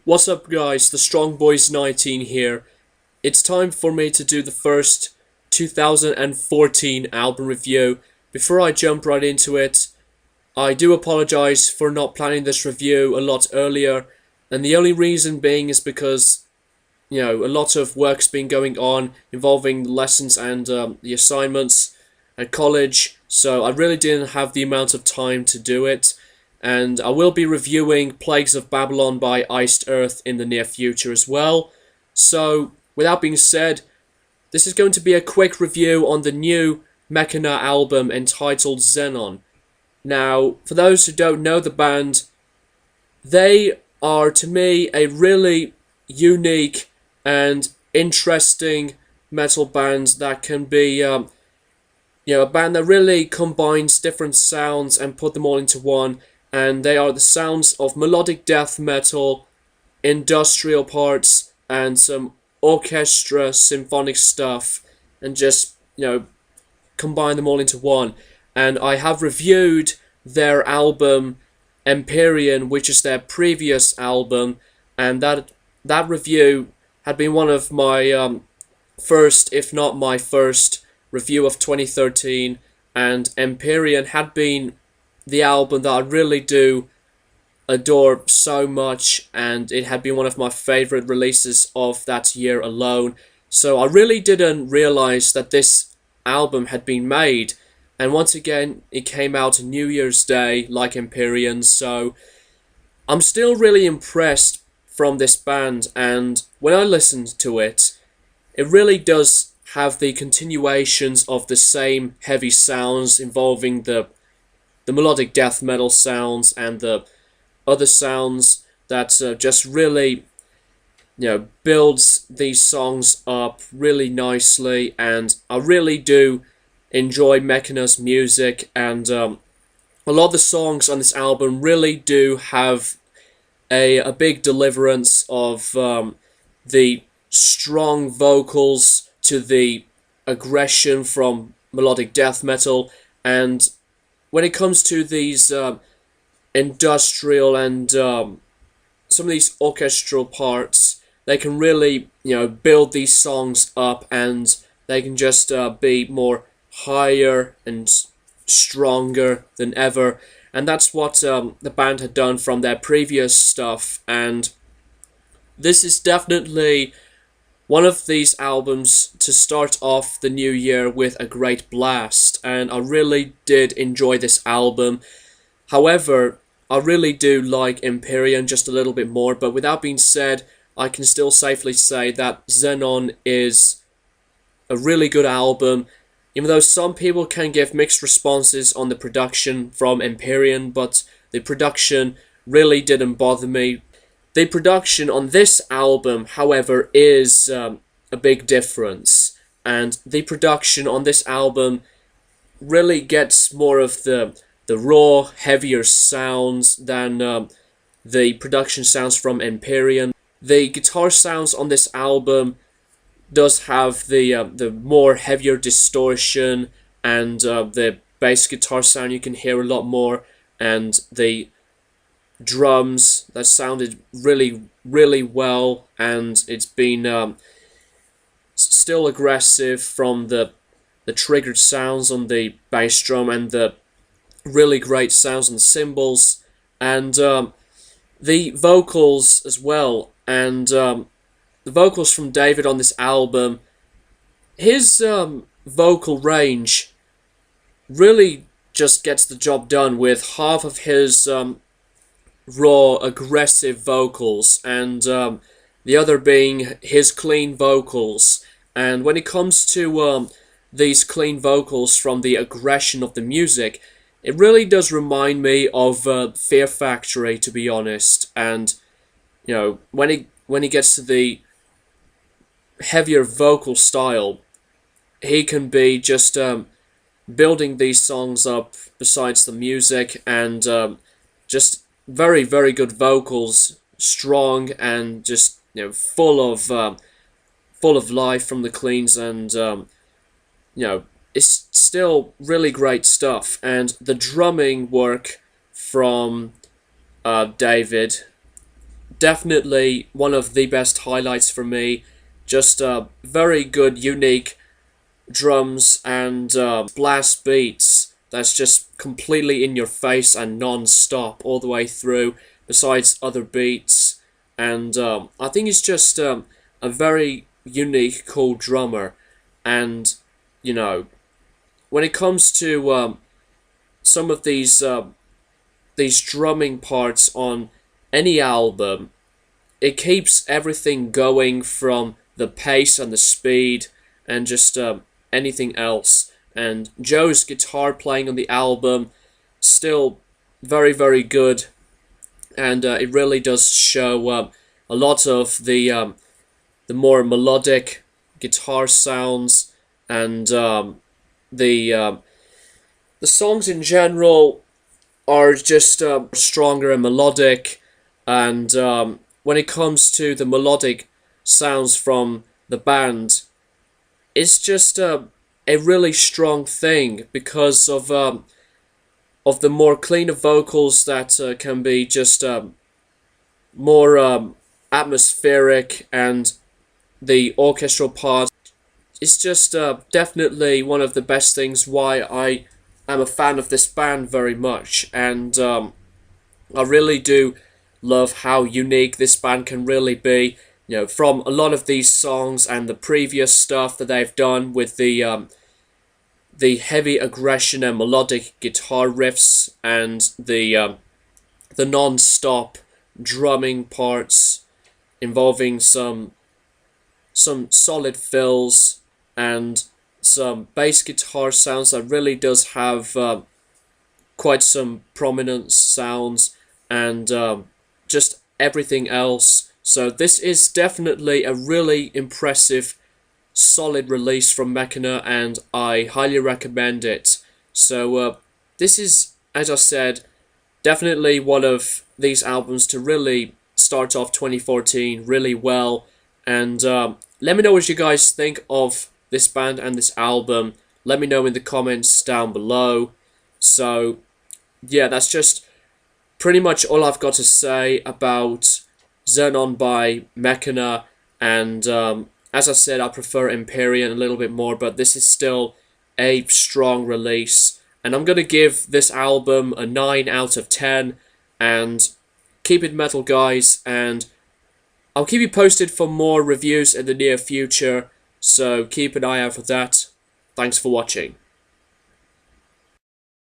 What's up guys, the Strong Boys 19 here. It's time for me to do the first 2014 album review. Before I jump right into it, I do apologize for not planning this review a lot earlier, and the only reason being is because, a lot of work's been going on involving lessons and the assignments at college, so I really didn't have the amount of time to do it. And I will be reviewing Plagues of Babylon by Iced Earth in the near future as well. So, with that being said, this is going to be a quick review on the new Mechina album entitled Xenon. Now, for those who don't know the band, they are, to me, a really unique and interesting metal band that can be, a band that really combines different sounds and put them all into one. And they are the sounds of melodic death metal, industrial parts, and some orchestra symphonic stuff, and just, combine them all into one. And I have reviewed their album Empyrean, which is their previous album, and that review had been one of my first, if not my first, review of 2013, and Empyrean had been the album that I really do adore so much, and it had been one of my favourite releases of that year alone. So I really didn't realise that this album had been made, and once again it came out New Year's Day like Empyrean, so I'm still really impressed from this band, and when I listened to it, it really does have the continuations of the same heavy sounds involving the melodic death metal sounds and the other sounds that just really, builds these songs up really nicely. And I really do enjoy Mechina's music, and a lot of the songs on this album really do have a big deliverance of the strong vocals to the aggression from melodic death metal. And when it comes to these industrial and some of these orchestral parts, they can really, build these songs up, and they can just be more higher and stronger than ever. And that's what the band had done from their previous stuff. And this is definitely one of these albums to start off the new year with a great blast, and I really did enjoy this album. However, I really do like Empyrean just a little bit more, but with that being said, I can still safely say that Xenon is a really good album, even though some people can give mixed responses on the production from Empyrean, but the production really didn't bother me. The production on this album, however, is a big difference, and the production on this album really gets more of the raw, heavier sounds than the production sounds from Empyrean. The guitar sounds on this album does have the more heavier distortion, and the bass guitar sound you can hear a lot more, and the drums that sounded really, really well, and it's been still aggressive from the triggered sounds on the bass drum, and the really great sounds on the cymbals, and the vocals as well. And the vocals from David on this album, his vocal range really just gets the job done with half of his raw, aggressive vocals, and the other being his clean vocals. And when it comes to these clean vocals from the aggression of the music, it really does remind me of Fear Factory, to be honest. And when he gets to the heavier vocal style, he can be just building these songs up besides the music, and just very, very good vocals, strong, and just full of life from the cleans, and it's still really great stuff. And the drumming work from David definitely one of the best highlights for me. Just very good, unique drums and blast beats that's just completely in your face and non-stop all the way through, besides other beats. And I think he's just a very unique, cool drummer. And, you know, when it comes to some of these drumming parts on any album, it keeps everything going, from the pace and the speed and just anything else. And Joe's guitar playing on the album, still very, very good. And it really does show a lot of the more melodic guitar sounds, and the songs in general are just stronger and melodic. And when it comes to the melodic sounds from the band, it's just a really strong thing because of the more cleaner vocals that can be just more atmospheric, and the orchestral part. It's just definitely one of the best things why I am a fan of this band very much. And I really do love how unique this band can really be. You know, from a lot of these songs and the previous stuff that they've done with the heavy aggression and melodic guitar riffs, and the non-stop drumming parts involving some solid fills and some bass guitar sounds that really does have quite some prominent sounds, and just everything else. So this is definitely a really impressive, solid release from Mechina, and I highly recommend it. So this is, as I said, definitely one of these albums to really start off 2014 really well. And let me know what you guys think of this band and this album. Let me know in the comments down below. So yeah, that's just pretty much all I've got to say about Xenon by Mechina. And as I said, I prefer Empyrean a little bit more, but this is still a strong release. And I'm going to give this album a 9 out of 10. And keep it metal, guys. And I'll keep you posted for more reviews in the near future. So keep an eye out for that. Thanks for watching.